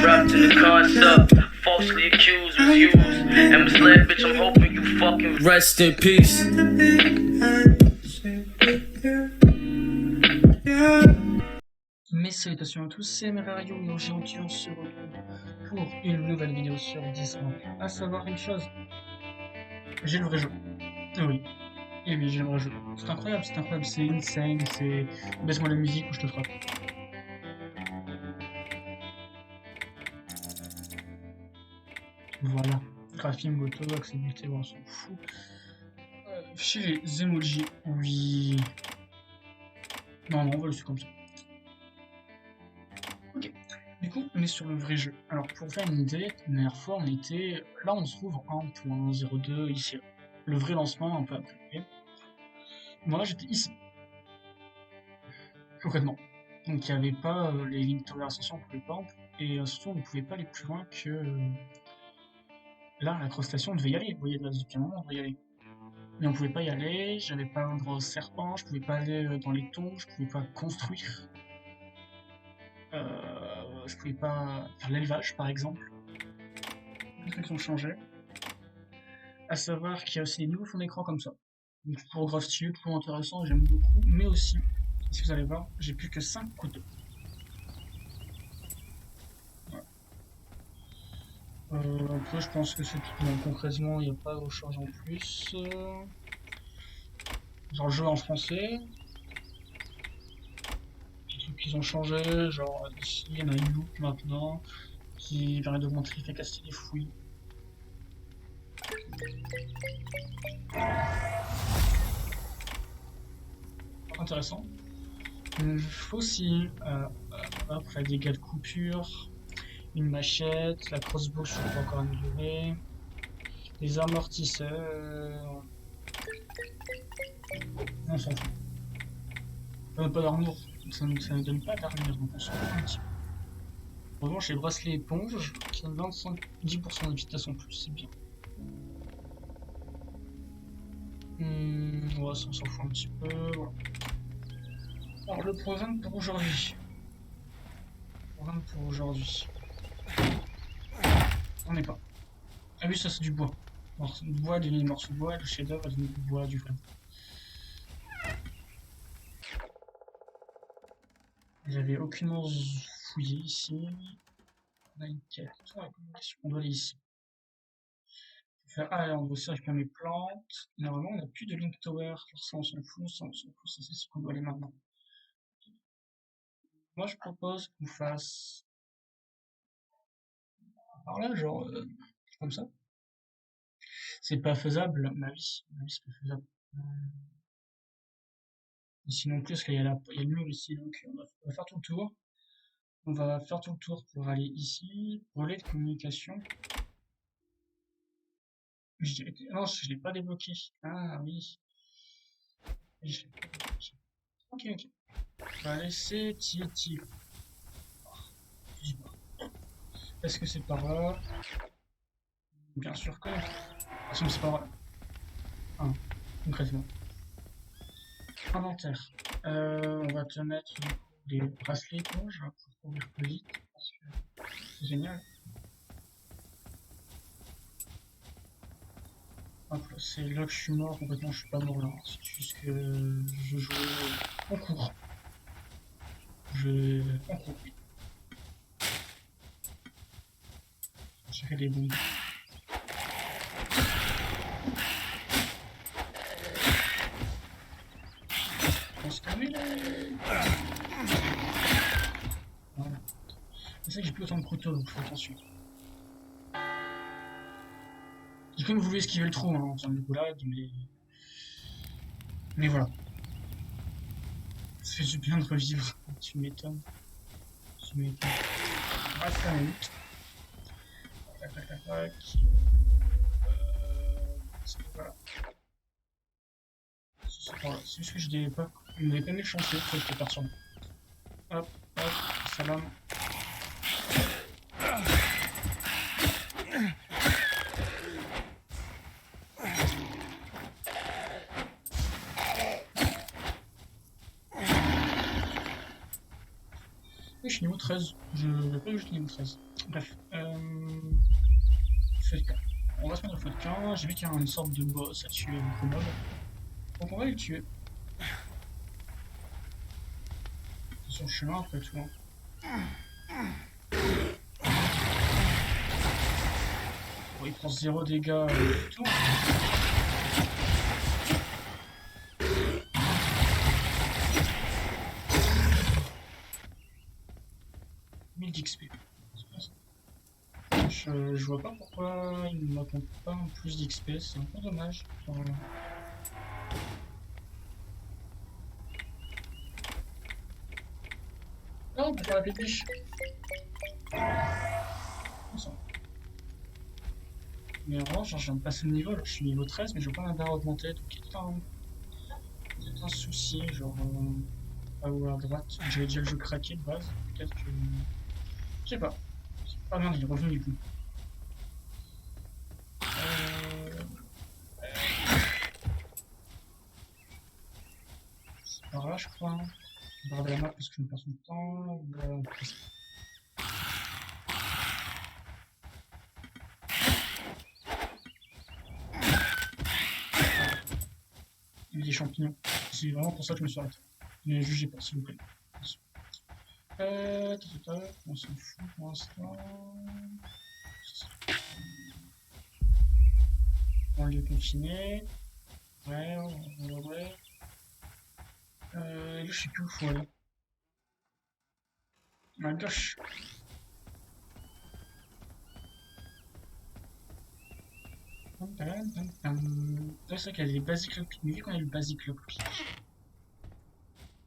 Trapped in the concept, falsely accused, refused, and misled, bitch. I'm hoping you fucking rest in peace. Mes salutations à tous, c'est Merario et aujourd'hui on se retrouve pour une nouvelle vidéo sur Dismount. À savoir une chose, j'ai le vrai jeu. Oui, et oui, j'ai le vrai jeu. C'est incroyable, c'est insane, c'est... Baisse-moi la musique ou je te frappe. Voilà, graphisme, moto, accessibilité, on s'en fout. Chez les emojis, oui. Non, on va le laisser comme ça. Ok, du coup, on est sur le vrai jeu. Alors, pour faire une idée, la dernière fois, on était... Là, on se trouve en 1.02, ici. Le vrai lancement, un peu après. Moi, j'étais ici. Concrètement. Donc, il n'y avait pas les lignes de tolérance, on ne pouvait pas. Et surtout, on ne pouvait pas aller plus loin que... Là, la cross-station, on devait y aller. Vous voyez, là, depuis un moment, on devait y aller. Mais on pouvait pas y aller, j'avais pas un droit au serpent, je pouvais pas aller dans les tombes, je pouvais pas construire. Je pouvais pas faire l'élevage, par exemple. Des trucs qui ont changé. À savoir qu'il y a aussi des nouveaux fonds d'écran comme ça. Donc pour grave stylé, toujours intéressant, j'aime beaucoup. Mais aussi, si vous allez voir, j'ai plus que 5 couteaux. Voilà. Après, je pense que c'est tout. Donc, concrètement, il n'y a pas de change en plus. Genre le jeu en français. Des trucs qu'ils ont changé, genre ici, il y en a une loupe maintenant qui permet d'augmenter l'efficacité des fouilles. Intéressant. Aussi, hop, la dégâts de coupure, une machette, la crossbow je peux encore améliorer, les amortisseurs, on s'en fout. Ça donne pas d'armure, ça ne donne pas d'armure, donc on s'en fout un petit peu. En revanche, les bracelets éponges qui donnent 10% de vitesse en plus, c'est bien. Ouais, ça on s'en fout un petit peu, voilà. Alors le programme pour aujourd'hui. On n'est pas. Ah oui, ça c'est du bois. Morceau de bois, des morceaux de bois, le chef-d'œuvre, du bois, du vrai. J'avais aucunement fouillé ici. On a une quête. On doit aller ici. Ah, on doit aussi récupérer mes plantes. Normalement, on n'a plus de Link Tower. Alors ça, on s'en fout, ça, c'est ce qu'on doit aller maintenant. Moi, je propose qu'on fasse par là, genre, comme ça. C'est pas faisable, ma vie, c'est pas faisable. Ici non plus, parce qu'il y a le mur ici, donc on va faire tout le tour. On va faire tout le tour pour aller ici. Relais de communication. Non, je l'ai pas débloqué. Ah oui. Ok, ok. On va laisser Tietty. Est-ce que c'est par là? Bien sûr que non. De toute façon, c'est pas vrai. Ah, concrètement. Inventaire. On va te mettre des bracelets éponges pour courir plus vite. Parce que c'est génial. Hop, c'est là que je suis mort. Complètement, je suis pas mort là. C'est juste que je jouais en cours. En cours, oui. J'ai fait des bombes. On se calme là. Voilà. C'est ça que j'ai plus autant de couteaux, donc fais attention. J'ai comme voulu esquiver le trou hein, en termes de boulade, mais voilà. Ça fait du bien de revivre. Tu m'étonnes. On va faire une lutte. Tac, tac, tac, tac. Voilà. C'est juste que j'ai pas. On n'avait pas mis le chantier, après j'étais parti en. Hop, hop, salam. suis niveau 13. Je vais pas juste niveau 13. Bref. Feu de camp. On va se mettre au feu de camp. J'ai vu qu'il y a une sorte de boss à tuer beaucoup de mobs. Donc on va le tuer. C'est sur le chemin après tout. Bon, il prend 0 dégâts du tout. 1000 d'XP. Je vois pas pourquoi il ne m'attend pas en plus d'XP, c'est un peu dommage. Oh, on peut faire la pépiche. Mais en revanche, je viens de passer le niveau, là, je suis niveau 13, mais je veux pas m'avoir augmenté, donc il y a peut-être un souci, genre là ou à droite. J'avais déjà le jeu craqué de base, peut-être que. Je sais pas. Ah merde, il est revenu du coup. C'est par là, je crois. Je vais regarder la map parce que je me perds tout le temps. Des champignons. C'est vraiment pour ça que je me suis arrêté. Ne jugez pas, s'il vous plaît. On s'en fout pour l'instant. On va continuer. Ouais. Là, je sais plus où il faut aller. À gauche. C'est vrai qu'il y a les basiques lockpick, mais vu qu'on a le basique lockpick.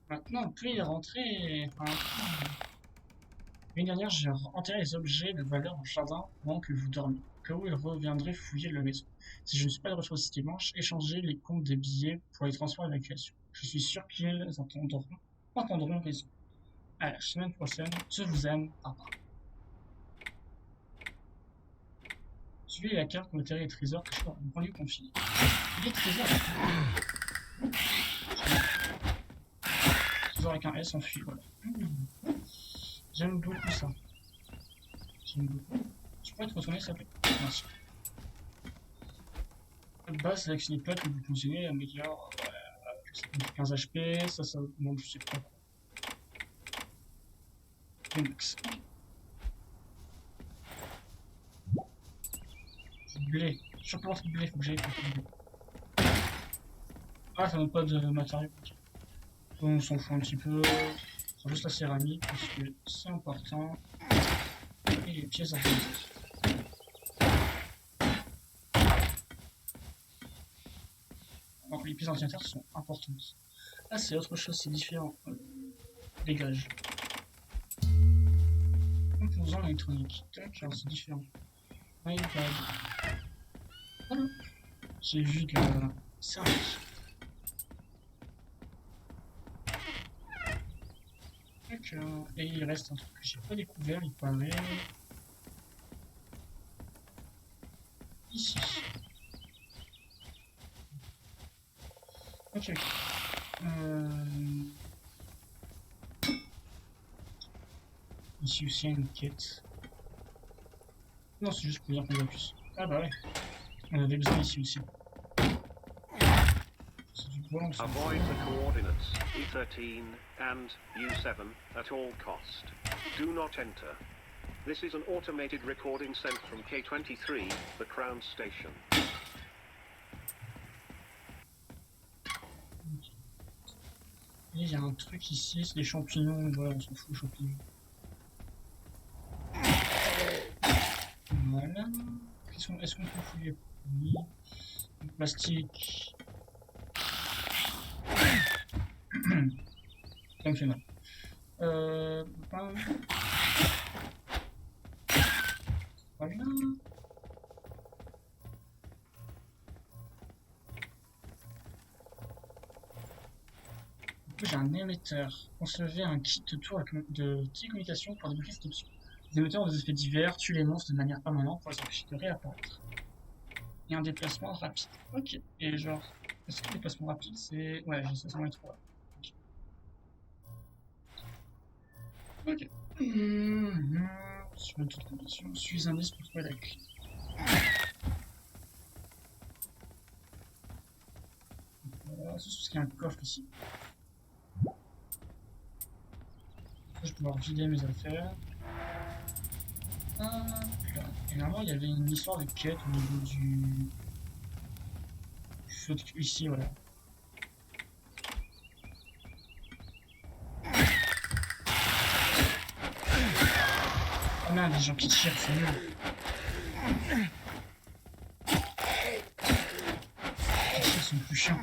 Maintenant, on peut y rentrer. Enfin, l'année dernière, j'ai enterré les objets de valeur au jardin pendant que vous dormiez. Au cas où ils reviendraient fouiller la maison. Si je ne suis pas de retour ce dimanche, échangez les comptes des billets pour les transports et l'évacuation. Je suis sûr qu'ils entendront raison. À la semaine prochaine, je vous aime, papa. Suivez la carte pour enterrer les trésors cachés dans le banlieue confinée. Les trésors. Trésor avec un S enfui, voilà. J'aime beaucoup ça. J'aime beaucoup. Tu pourrais te retourner, ça plaît. Merci. Bas, sélectionnez pas que vous fonctionnez, améliore. Ça fait 15 HP, ça augmente, je sais pas quoi. Le max. Blé. Je pense blé, faut que j'aille pour le blé. Ah, ça donne pas de matériaux. On s'en fout un petit peu. C'est juste la céramique parce que c'est important. Et les pièces d'ordinateur. Alors, les pièces d'ordinateur sont importantes. Ah, c'est autre chose, c'est différent. Dégage. Composants électroniques. Tac, alors c'est différent. iPad. Voilà. J'ai vu que service. D'accord. Et il reste un truc que j'ai pas découvert, il paraît. Ici. Ok. Ici aussi, il y a une quête. Non, c'est juste pour dire qu'on a plus. Ah bah ouais. On avait besoin ici aussi. C'est du bois, on s'en fout. Avoid the coordinates E13 and U7 at all cost. Do not enter. This is an automated recording sent from K23, the Crown Station. Et il y a un truc ici, c'est des champignons, voilà, on s'en fout, champignons. Voilà. Est-ce qu'on peut fouiller? Oui. Le plastique. Ça me fait mal. Voilà. J'ai un émetteur. Concevez un kit de tour de télécommunication pour débloquer cette option. Les émetteurs ont des effets divers, tuent les monstres de manière permanente pour les empêcher de réapparaître. Et un déplacement rapide. Ok. Et genre, est-ce que le déplacement rapide c'est. Ouais, ça va être trop. Ok. Sur une toute condition, suis un indice pour trouver la clé. Voilà, c'est ce qu'il y a un coffre ici. Je vais pouvoir vider mes affaires. Et normalement, il y avait une histoire de quête au niveau du feu ici, voilà. Oh merde, les gens qui tirent, c'est nul. Ils sont plus chiants.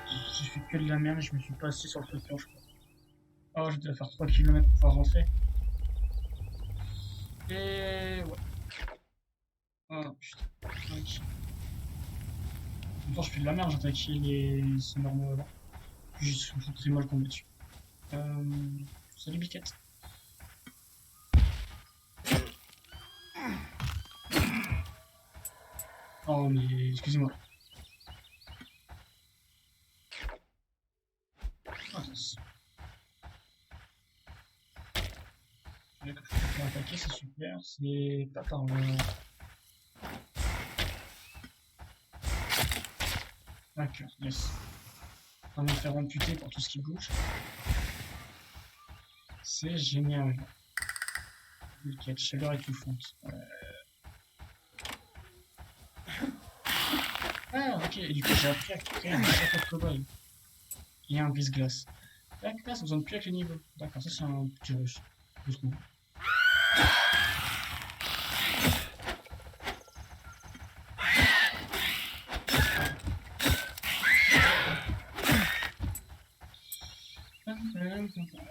J'ai fait que de la merde et je me suis pas assis sur le flotteur, je crois. Oh, je dois faire 3 km pour pouvoir rentrer. Et ouais. Oh putain. Ok. En même temps, je fais de la merde, j'ai attaqué les normaux avant. Puis je fous très mal combattu. Salut Biquette. Oh mais excusez-moi. Attends. Je peux attaquer, c'est super. C'est pas par là. D'accord, yes. On va me faire amputer pour tout ce qui bouge. C'est génial. Biquette, chaleur étouffante. Ah, ok, et du coup j'ai appris à créer un château de cow-boy. Et un brise-glace. D'accord, ça me donne plus avec les niveaux. D'accord, ça c'est un petit rush. Je trouve.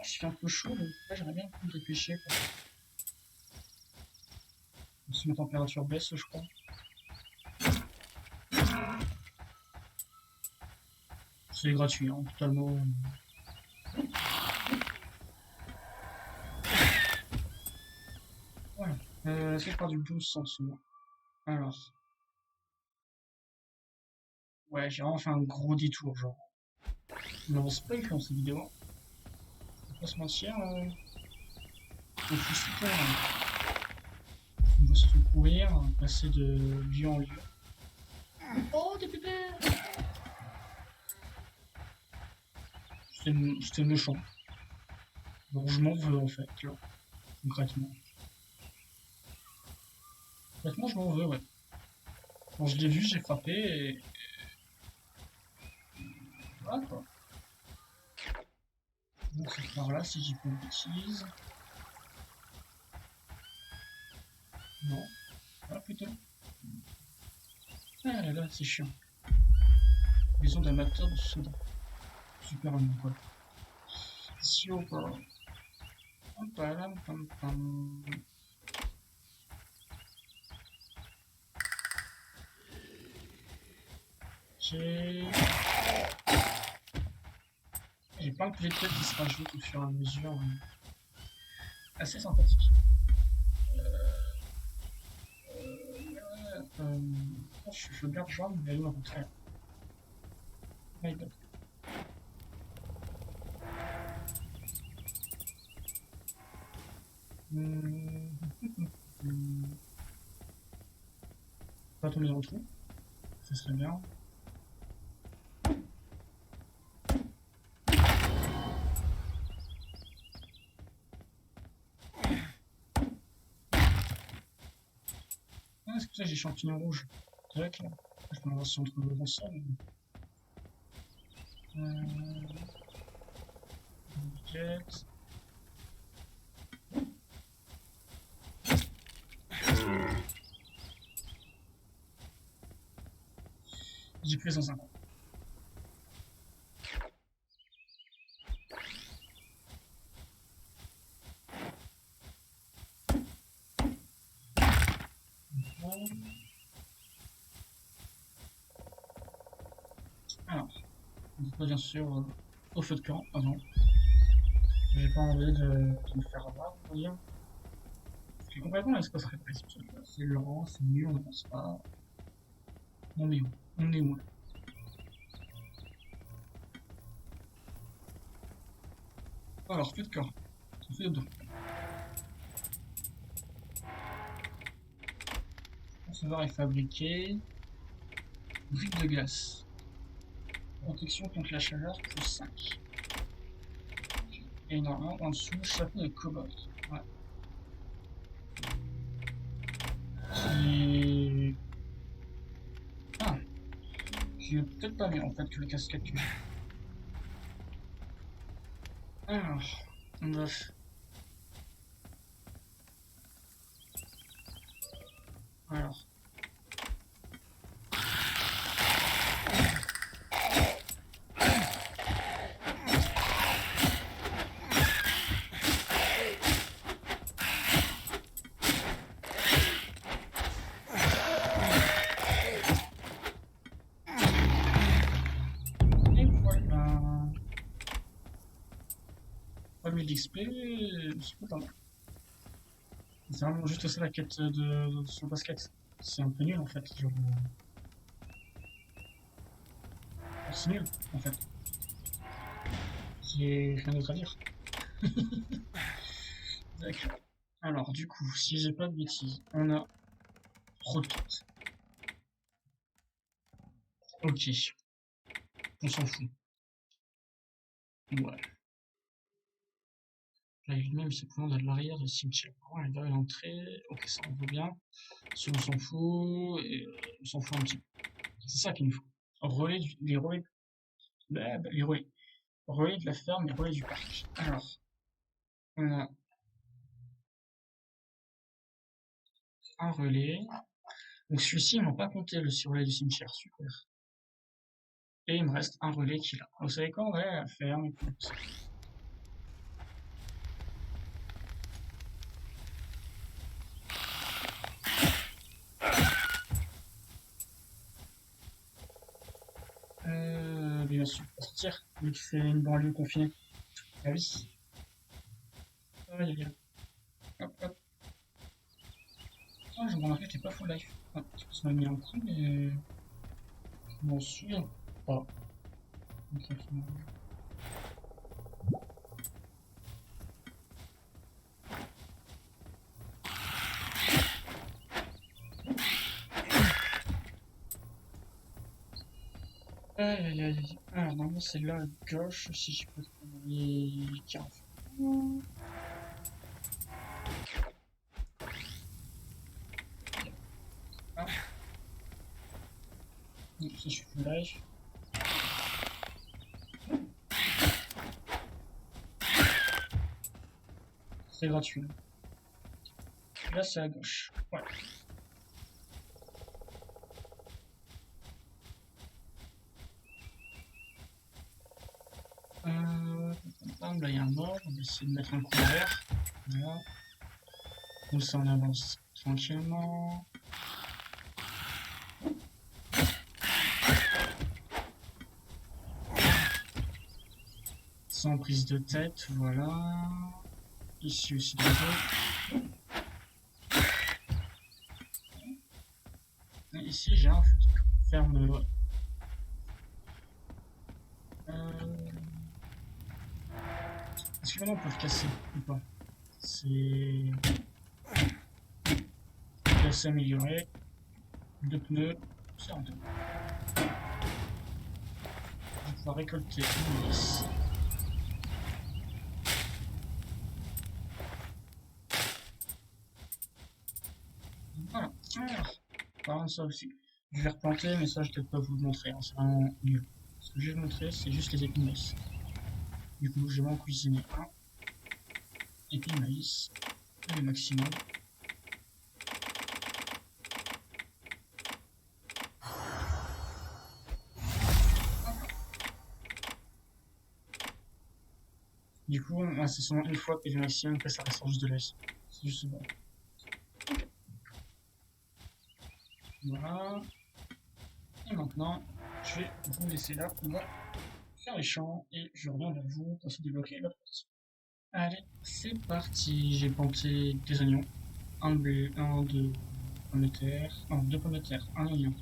Je suis un peu chaud, donc là j'aimerais bien me dépêcher. Si ma température baisse, je crois. C'est gratuit, hein, totalement. Voilà. Est-ce que je pars du bon sens, moi? Alors. Ouais, j'ai vraiment fait un gros détour, genre. On avance pas dans cette vidéo. On va pas se mentir. On fout super. On va se recourir, passer de lieu en lieu. Oh, des pépères! C'était méchant. Donc je m'en veux en fait, là, concrètement. Concrètement, je m'en veux, ouais. Quand je l'ai vu, j'ai frappé et. Voilà quoi. Donc c'est par là si j'y peux une bêtise. Non. Ah putain. Ah là là, c'est chiant. Maison d'amateur de soda. Super ami quoi. Super. Pam, pam, pam, pam. J'ai plein de playtests qui se rajoutent au fur et à mesure. Assez sympathique. Je veux bien rejoindre, mais elle au contraire. My God. Pas tomber dans le trou. Ce serait bien. Ah, c'est pour ça que j'ai champignons rouges. Tac, là. Je peux voir si on trouve le sol. Jet. J'ai pris 150. Alors, on peut bien sûr au feu de camp avant. J'ai pas envie de me faire avoir, on va dire. Parce que complètement l'espace répressif, c'est lent, c'est nul, on avance pas. On est où? On est où? Alors, feu de corps. Feu de dos. Recevoir est fabriqué. Brique de glace. Protection contre la chaleur, plus 5. Et normalement, en dessous, chapeau de cow-boy. Ouais. Ah, qui est peut-être pas mieux en fait que le casquette que j'ai. Alors, on va faire. Alors. Et voilà. 3000 d'XP, c'est pas mal. C'est vraiment juste ça la quête de sur le basket. C'est un peu nul en fait. Genre, c'est nul en fait. J'ai rien d'autre à dire. D'accord. Alors, du coup, si j'ai pas de bêtises, on a Rocket. Ok, on s'en fout. Ouais. Là, même c'est pour de l'arrière du cimetière. Ouais, là, l'entrée, ok, ça on voit bien. Si on s'en fout, et on s'en fout un petit peu. C'est ça qu'il nous faut. Les relais, les relais. Relais de la ferme et relais du parc. Alors, on a un relais. Donc celui-ci, ils m'ont pas compté le relais du cimetière, super. Et il me reste un relais qui est là. Vous savez quoi, on va aller à la ferme et puis bien sûr, pour sortir, vu que c'est une banlieue confinée. Ah oui. Aïe aïe aïe. Hop hop. Ah, je me rappelle, j'étais pas full life. Ah, ça m'a mis un coup, mais je m'en souviens pas. Exactement. Aïe aïe aïe aïe. Alors, normalement, c'est là à gauche, si je peux trouver les carafes. Ah, non, ça, je suis full life. C'est gratuit. Là, c'est à gauche. Ouais. Là, il y a un mort. On va essayer de mettre un coup derrière. Voilà. Comme ça, on avance tranquillement. Sans prise de tête, voilà. Ici aussi de dos. Et ici, j'ai un ferme. Ouais. Est-ce que maintenant on peut le casser ou pas? C'est assez amélioré. Deux pneus, c'est rentable. Je vais pouvoir récolter une lisse. Voilà. Alors, parlant de ça aussi, je vais replanter, mais ça je vais peut-être pas vous le montrer, hein, c'est vraiment nul. Ce que je vais vous montrer, c'est juste les épis de maïs. Du coup, je vais m'en cuisiner un. Épis de maïs, le maximum. Du coup, c'est seulement une fois épis de maximum, après ça reste juste de l'aise. C'est juste bon. Voilà. Et maintenant, je vais vous laisser là. On va faire les champs et je reviens vers vous pour se débloquer la partie. Allez, c'est parti. J'ai planté des oignons, un blé, deux pommes de terre, non, deux pommes de terre, un oignon,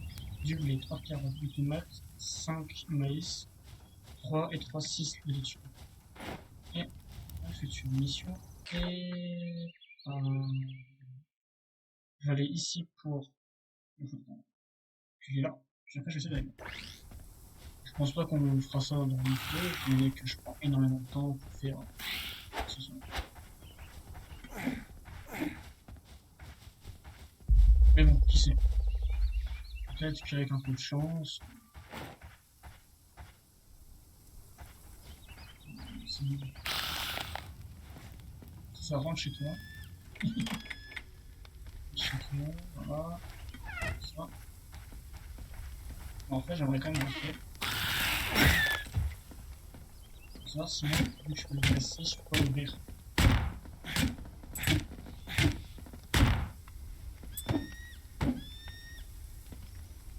du blé, 3 carottes, 8 tomates, 5 maïs, 3 et 3, 6 de laitue. Et effectuer une mission. Et je vais aller ici pour puis là. Puis après je vais essayer d'aller. Je pense pas qu'on fera ça dans le vidéo, étant donné que je prends énormément de temps pour faire ce son. Mais bon, qui sait. Peut-être qu'avec un peu de chance. Ça rentre chez toi. Chez toi, voilà. Ça. En fait, j'aimerais quand même montrer. Ça, sinon, vu que je peux le casser, je peux pas l'ouvrir.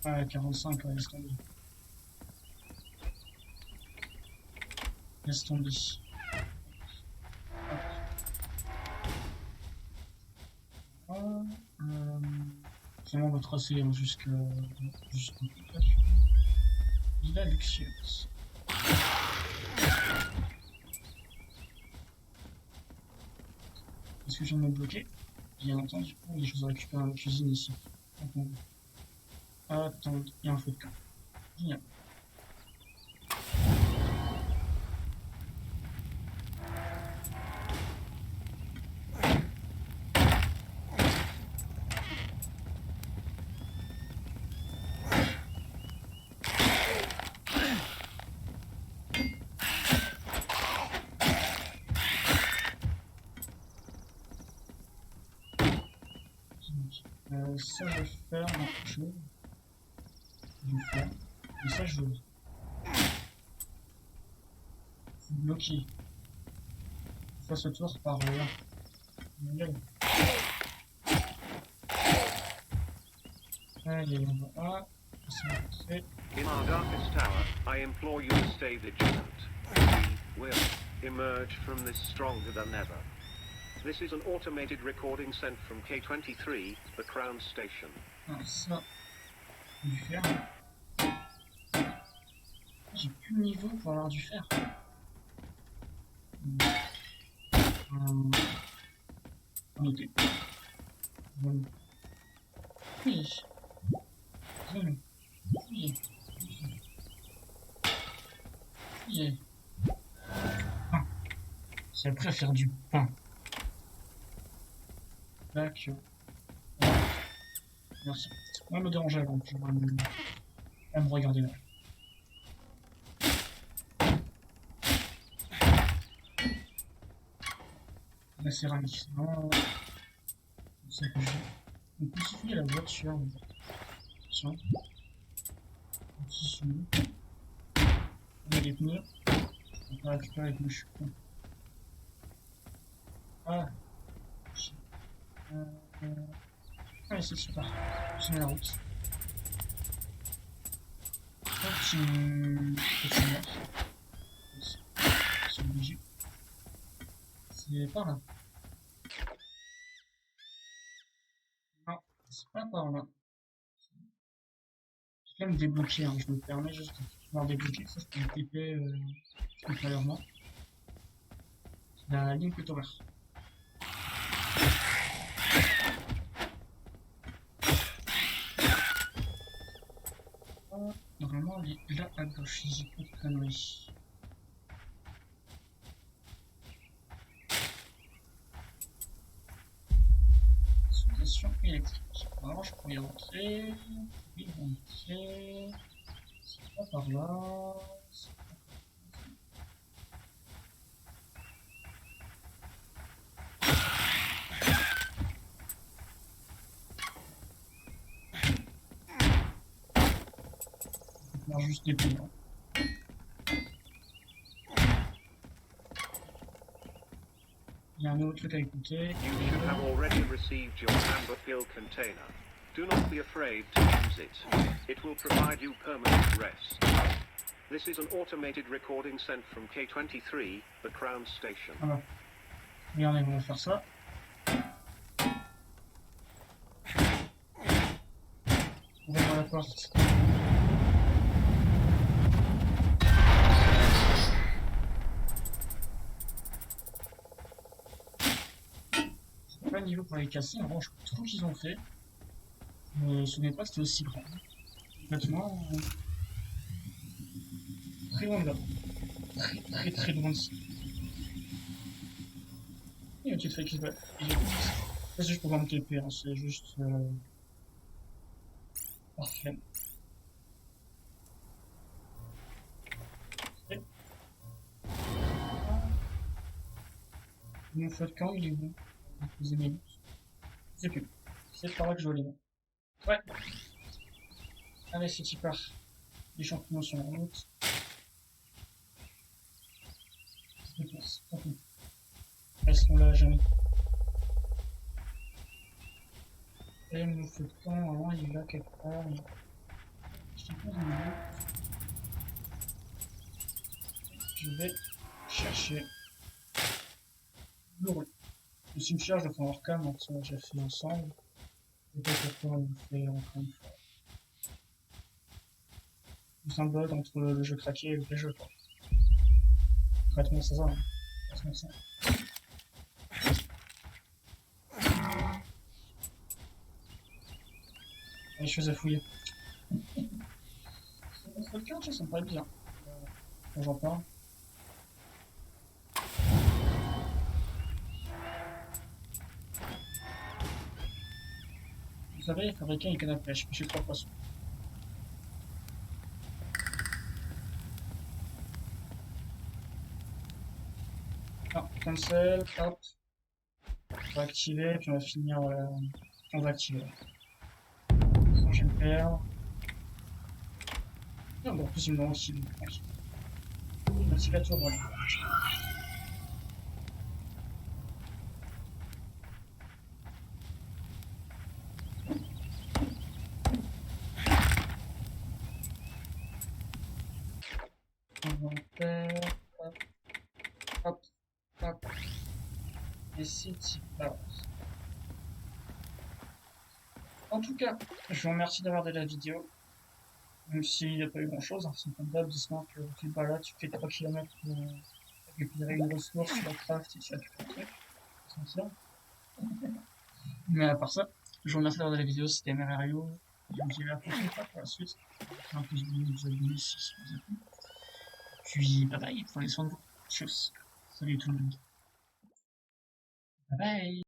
Ah, 45, ouais, laisse tomber. Laisse tomber. Finalement, on va tracer jusqu'au Villa luxueuse. Est-ce que je viens de me bloquer? Bien entendu, oui, je vous récupère la cuisine ici. Attends, il y a un feu de camp. Génial. Ça je vais faire quelque chose. Je vais faire. Mais ça je veux. C'est bloqué. Je fasse le tour par là. Génial. Allez, on va. In our darkest tower, I implore you to stay vigilant. We will emerge from this stronger than ever. This is an automated recording sent from K23, the Crown Station. Alors ça, du fer. J'ai plus le niveau pour avoir du fer. Noter. Voilà. Oui. Voilà. Oui. Oui. Ah. C'est après faire du pain. Tac. Merci. On va me déranger avant. Je vais me regarder là. La céramique, c'est vraiment ça que j'ai. On peut souffler la voiture. Tiens. Ici. On a les pneus. On peut récupérer avec le chupon. Ah. Allez, c'est super. Je mets la route. Petit mur. C'est obligé. C'est par là. Non, c'est pas par là. Je vais me débloquer, hein. Je me permets juste de pouvoir débloquer. Ça, je peux le TP ultérieurement. La ligne plutôt verte. Normalement, elle est là à gauche, si j'ai pas de conneries. Soudation électrique. Alors, je pourrais y rentrer. Oui, rentrer. C'est pas par là. C'est pas par là. Juste des pneus. Il y a un autre truc à écouter. You should have already received your amber fill container. Do not be afraid to use it. It will provide you permanent rest. This is an automated recording sent from K23, the Crown Station. Voilà. Regardez, on va faire ça. Ouvrez-moi la porte. pas de niveau pour les casser, en revanche, tout qu'ils ont fait, je me souvenais pas que c'était aussi grand. Honnêtement, très loin de là. Très loin de ça. Et une petite fake qui se bat. C'est juste pour voir mon TP, hein, c'est juste par flemme. Et mon feu de camp, il est où? Vous aimez? Je sais plus. C'est par là que je dois aller. Ouais. Allez, c'est qui part. Les champignons sont en route. Resteront là à jamais. Et mon feu de camp, alors, il est là quelque part. Je sais pas où il est. Je vais chercher le rôle. Le cimetière, je le fais en arcane, donc ça, j'ai fait ensemble. Je sais pas pourquoi on le fait encore une fois. Le symbole entre le jeu craqué et le vrai jeu, quoi. Concrètement, c'est ça. Hein. Concrètement, ça. Il y a des choses à fouiller. Contre le cœur, ça me paraît bien. Quand j'en parle. Vous savez, fabriquer une canne à pêche, pêcher 3 poissons. Ah, cancel, hop. On va activer, puis on va finir. On va activer. Sinon, je vais me perdre. Non, bon, en plus, il me demande aussi. Merci la tour, voilà. Inventaire, hop, hop, hop. Et c'est type balance. En tout cas, je vous remercie d'avoir regardé la vidéo. Même s'il n'y a pas eu grand chose, hein, c'est comme d'hab, dis-moi que tu te balades, tu fais 3 km pour récupérer une ressource, tu la craft et tu récupères un truc. C'est ça. Mais à part ça, je vous remercie d'avoir regardé la vidéo, c'était MRRIO. Je vous dis à la prochaine fois pour la suite. Un plus de vous abonner si ça vous a plu. Puis bye bye, prenez soin de vous. Tchuss. Salut tout le monde. Bye bye.